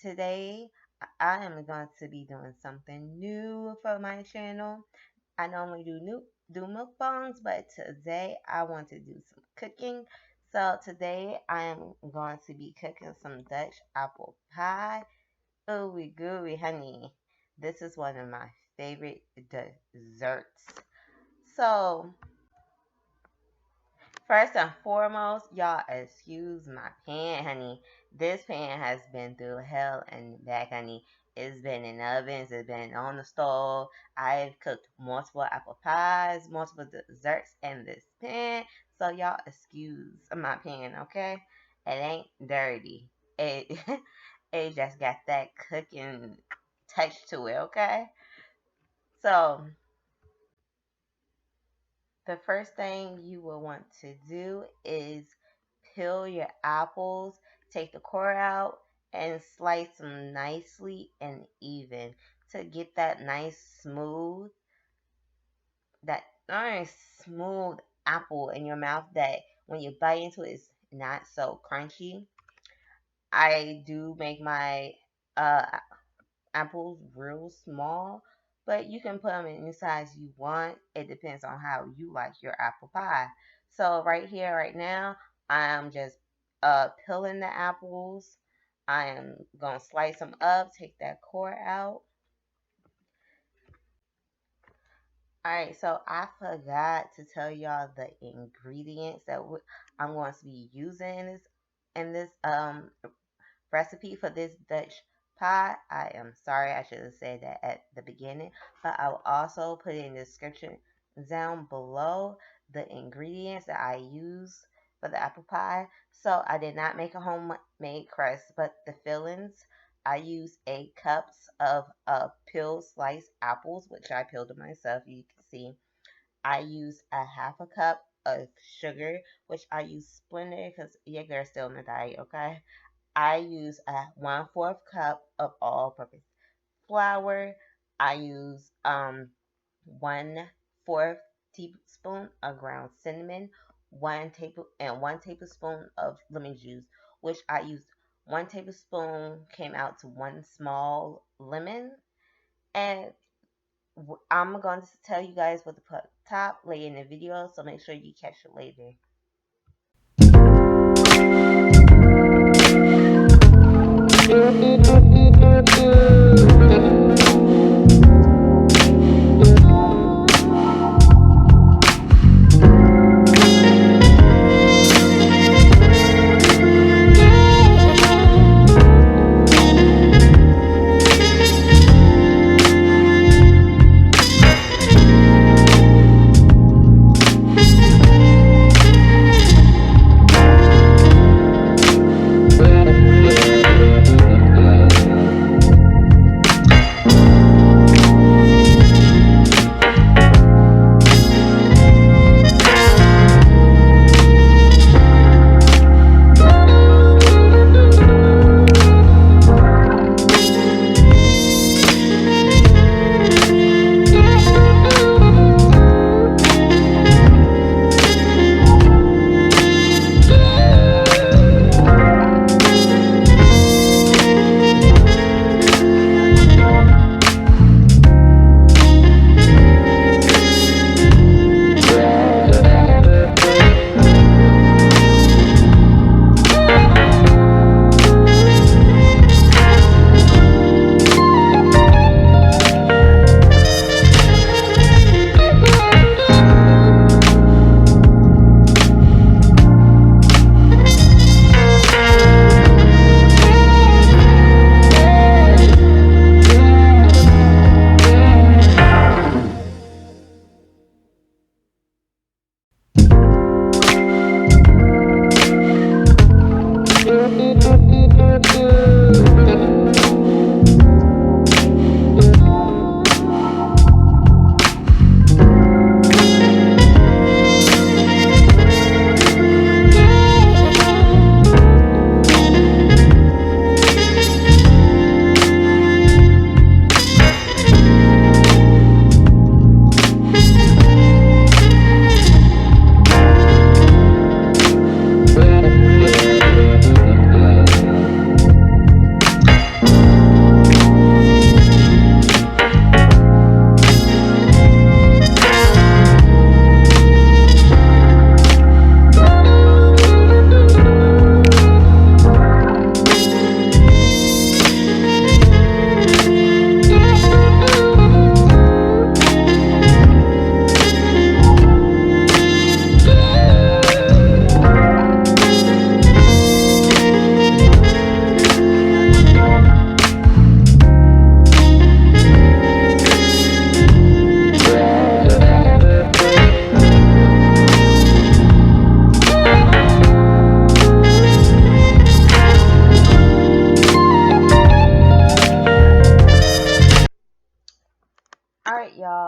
Today I am going to be doing something new for my channel. I normally do mukbangs, but today I want to do some cooking. So today I am going to be cooking some Dutch apple pie. Ooey gooey honey. This is one of my favorite desserts. So first and foremost, y'all excuse my pan, honey. This pan has been through hell and back, honey. It's been in ovens, it's been on the stove. I've cooked multiple apple pies, multiple desserts in this pan. So y'all excuse my pan, okay? It ain't dirty. It it just got that cooking touch to it, okay? So the first thing you will want to do is peel your apples, take the core out, and slice them nicely and even to get that that nice smooth apple in your mouth that when you bite into it, it's not so crunchy. I do make my uh, apples real small, but you can put them in any size you want. It depends on how you like your apple pie. So right here, right now, I'm just peeling the apples. I am gonna slice them up, take that core out. Alright, so I forgot to tell y'all the ingredients that I'm going to be using in this recipe for this Dutch pie. I am sorry, I should have said that at the beginning, but I will also put it in the description down below the ingredients that I use for the apple pie. So I did not make a homemade crust, but the fillings, I used 8 cups of peeled sliced apples, which I peeled them myself, you can see. I use a half a cup of sugar, which I use Splendor because your girl's still on the diet, okay? I use a 1/4 cup of all-purpose flour. I use 1/4 teaspoon of ground cinnamon, 1 tablespoon of lemon juice, which I used 1 tablespoon came out to one small lemon. And I'm going to tell you guys what to put top later in the video, so make sure you catch it later.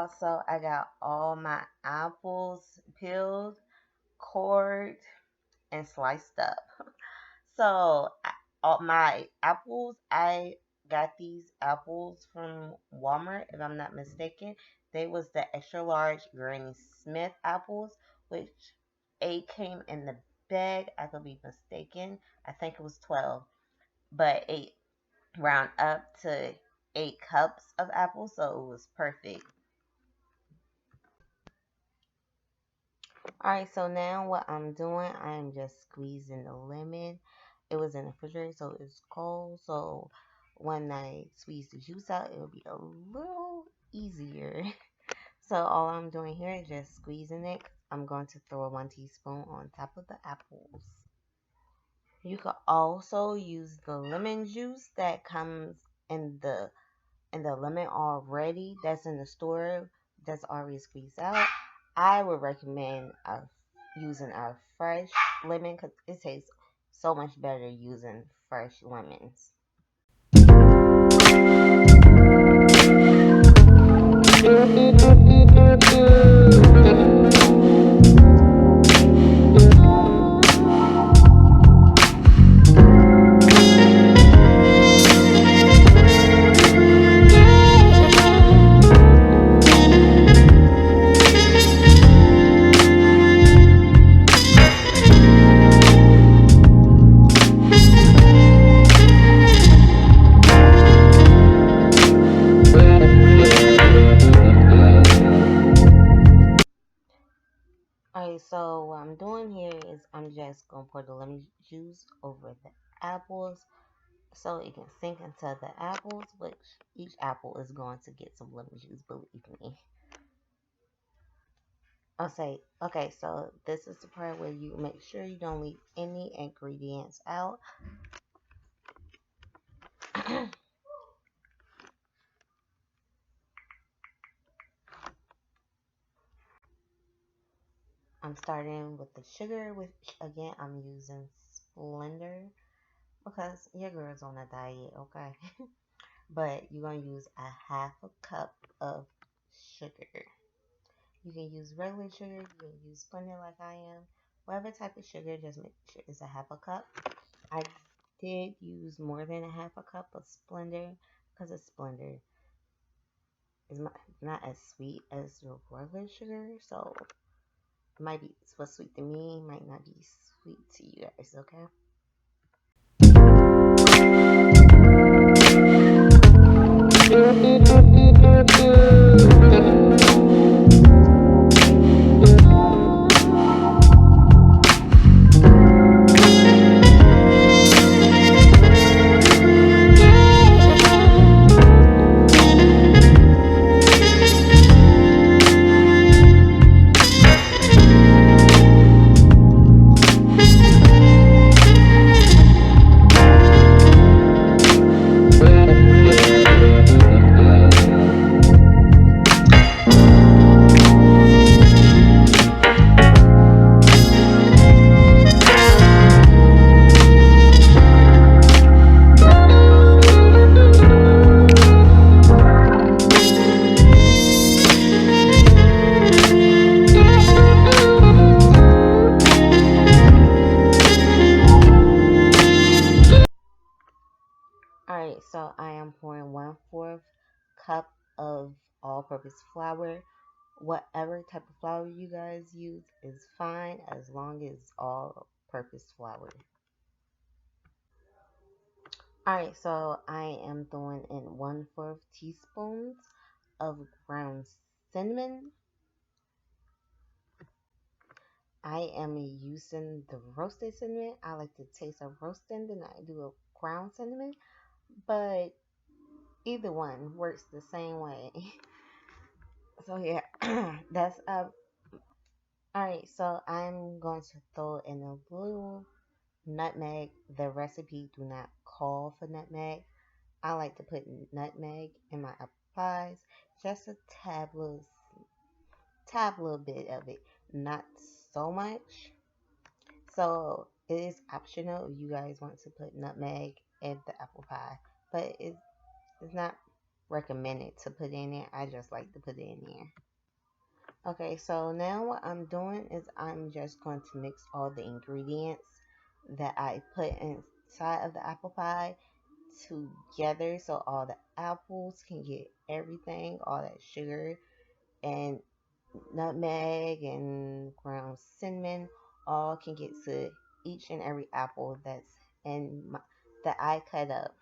also I got all my apples peeled, cored, and sliced up. So all my apples, I got these apples from Walmart, if I'm not mistaken. They was the extra large Granny Smith apples, which 8 came in the bag. I could be mistaken. I think it was 12, but 8 round up to 8 cups of apples, so it was perfect. Alright, so now what I'm doing, I'm just squeezing the lemon. It was in the refrigerator, so it's cold. So when I squeeze the juice out, it'll be a little easier. So all I'm doing here is just squeezing it. I'm going to throw 1 teaspoon on top of the apples. You could also use the lemon juice that comes in the lemon already that's in the store that's already squeezed out. I would recommend using a fresh lemon because it tastes so much better using fresh lemons. Alright, so what I'm doing here is I'm just gonna pour the lemon juice over the apples so it can sink into the apples, which each apple is going to get some lemon juice, believe me. I'll say, okay, so this is the part where you make sure you don't leave any ingredients out. I'm starting with the sugar, which again I'm using Splendor because your girl's on a diet, okay? But you're gonna use a half a cup of sugar. You can use regular sugar, you can use Splendor like I am. Whatever type of sugar, just make sure it's a half a cup. I did use more than a half a cup of Splendor because a Splendor is not as sweet as your regular sugar, so it might be what's sweet to me might not be sweet to you guys, okay? Alright, so I am pouring 1/4 cup of all-purpose flour. Whatever type of flour you guys use is fine as long as all-purpose flour. Alright, so I am throwing in 1/4 teaspoons of ground cinnamon. I am using the roasted cinnamon. I like the taste of roasting than I do a ground cinnamon, but either one works the same way. So yeah, that's up. Alright, so I'm going to throw in a little nutmeg. The recipe do not call for nutmeg. I like to put nutmeg in my apple pies, just a tab little bit of it, not so much. So it is optional if you guys want to put nutmeg in the apple pie, but it's not. recommended to put in it. I just like to put it in there. Okay, so now what I'm doing is I'm just going to mix all the ingredients that I put inside of the apple pie together so all the apples can get everything, all that sugar and nutmeg and ground cinnamon, all can get to each and every apple that I cut up.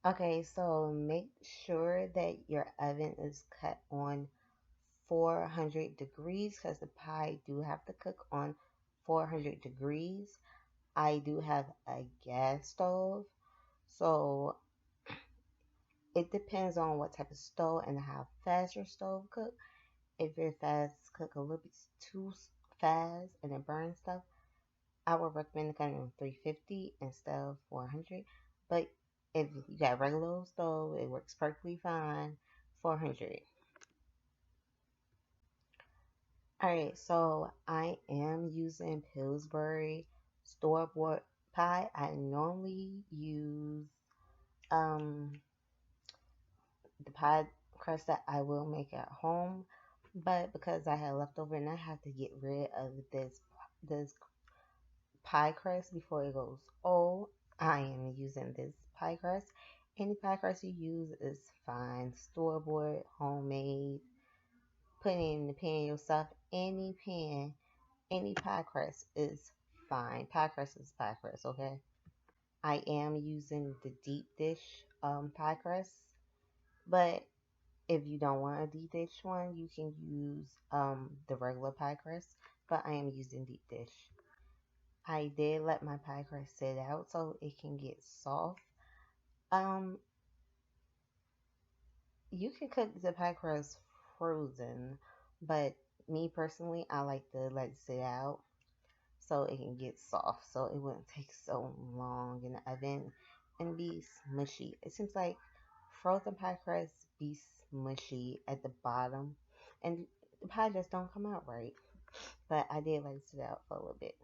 Okay, so make sure that your oven is cut on 400 degrees because the pie do have to cook on 400 degrees. I do have a gas stove, so it depends on what type of stove and how fast your stove cook. If your fast cook a little bit too fast and it burns stuff, I would recommend cutting on 350 instead of 400. But if you got a regular stove, it works perfectly fine. 400. Alright, so I am using Pillsbury store-bought pie. I normally use um the pie crust that I will make at home, but because I had leftover and I have to get rid of this pie crust before it goes old, I am using this pie crust. Any pie crust you use is fine. Store bought, homemade, put it in the pan yourself. Any pan, any pie crust is fine. Pie crust is pie crust, okay? I am using the deep dish pie crust, but if you don't want a deep dish one, you can use the regular pie crust, but I am using deep dish. I did let my pie crust sit out so it can get soft. Um, you can cook the pie crust frozen, but me personally, I like to let it sit out so it can get soft, so it wouldn't take so long in the oven and be smushy. It seems like frozen pie crust be smushy at the bottom, and the pie just don't come out right. But I did let it sit out for a little bit.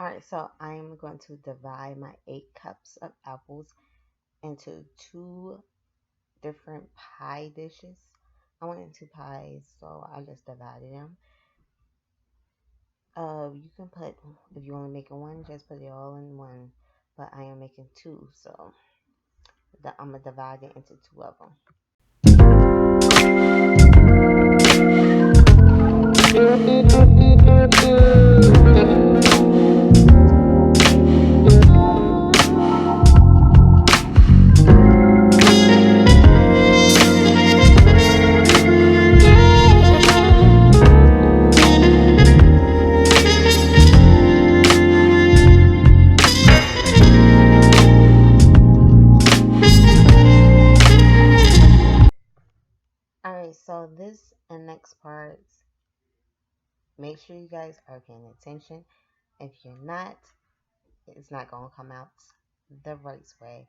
All right, so I'm going to divide my 8 cups of apples into 2 different pie dishes. I wanted 2 pies, so I just divided them. You can put, if you only making one, just put it all in one. But I am making 2, so I'm gonna divide it into 2 of them. Alright, so this and next parts, make sure you guys are paying attention. If you're not, it's not gonna come out the right way.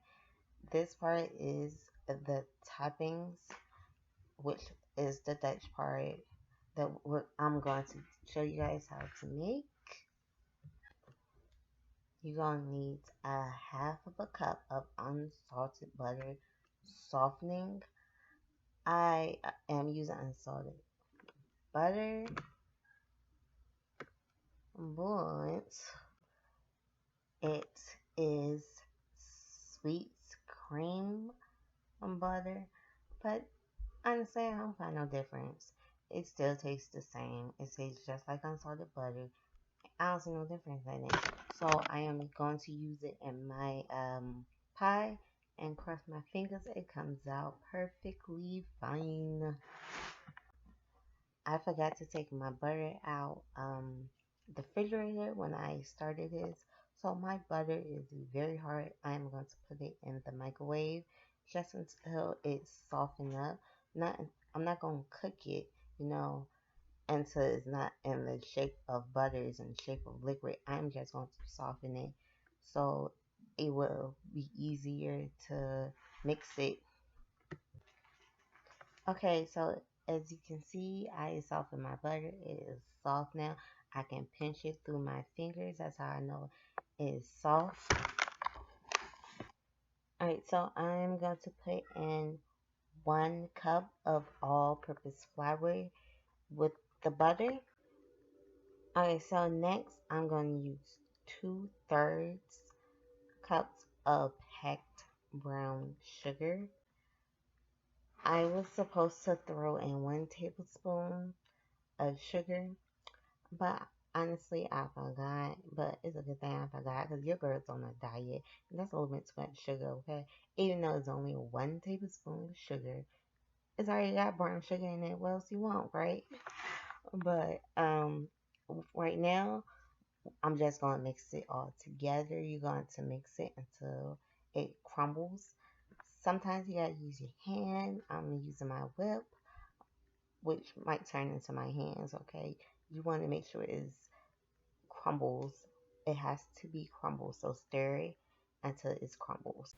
This part is the toppings, which is the Dutch part that I'm going to show you guys how to make. You're going to need a half of a cup of unsalted butter softening. I am using unsalted butter, but it is sweet cream butter, but honestly, I don't find no difference. It still tastes the same. It tastes just like unsalted butter. I don't see no difference in it. So I am going to use it in my pie and cross my fingers. It comes out perfectly fine. I forgot to take my butter out the refrigerator when I started this. So my butter is very hard. I'm going to put it in the microwave just until it's softened up. I'm not going to cook it, you know, until it's not in the shape of butter, it's in the shape of liquid. I'm just going to soften it so it will be easier to mix it. Okay, so as you can see, I softened my butter. It is soft now. I can pinch it through my fingers. That's how I know it is soft. Alright, so I'm going to put in 1 cup of all-purpose flour with the butter. Alright, so next I'm going to use 2/3 cups of packed brown sugar. I was supposed to throw in 1 tablespoon of sugar, but honestly I forgot. But it's a good thing I forgot because your girl's on a diet and that's a little bit too much sugar, okay? Even though it's only 1 tablespoon of sugar, it's already got brown sugar in it. What else you want, right? But right now I'm just going to mix it all together. You're going to mix it until it crumbles. Sometimes you got to use your hand. I'm using my whip, which might turn into my hands, okay? You want to make sure it crumbles. It has to be crumbled, so stir it until it crumbles.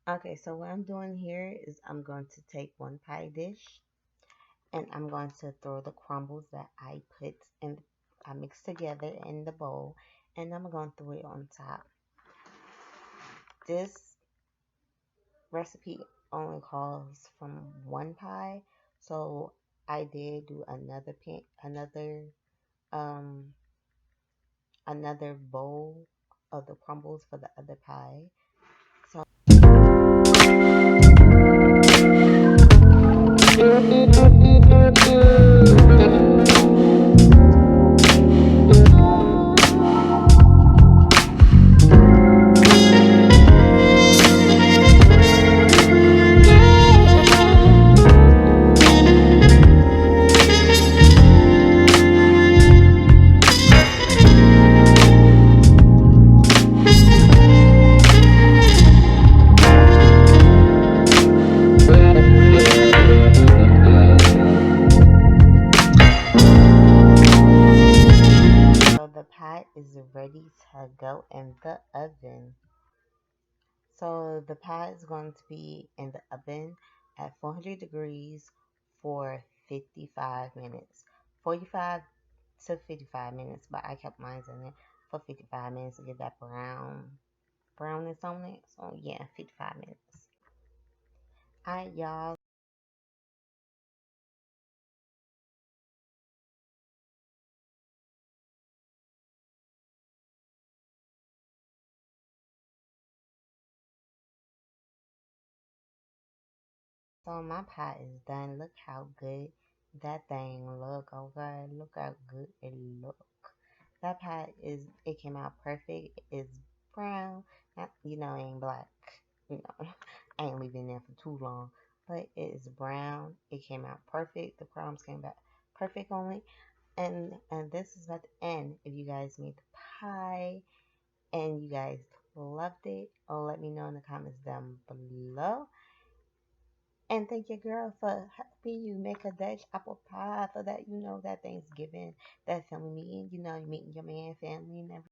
Okay, so what I'm doing here is I'm going to take one pie dish and I'm going to throw the crumbles that I put in, I mixed together in the bowl, and I'm going to throw it on top. This recipe only calls from one pie, so I did do um another bowl of the crumbles for the other pie. So the pie is ready to go in the oven. So the pie is going to be in the oven at 400 degrees for 55 minutes. 45 to 55 minutes, but I kept mine in there for 55 minutes to get that brownness on it. So yeah, 55 minutes. Alright, y'all. So my pie is done. Look how good that thing look. Okay, look how good it look. That pie it came out perfect. It's brown. Not, it ain't black. I ain't leaving it there for too long. But it is brown. It came out perfect. The crumbs came back perfect on it. And this is about the end. If you guys made the pie and you guys loved it, let me know in the comments down below. And thank your girl for helping you make a Dutch apple pie for that, that Thanksgiving, that family meeting, you meeting your man, family, and everything.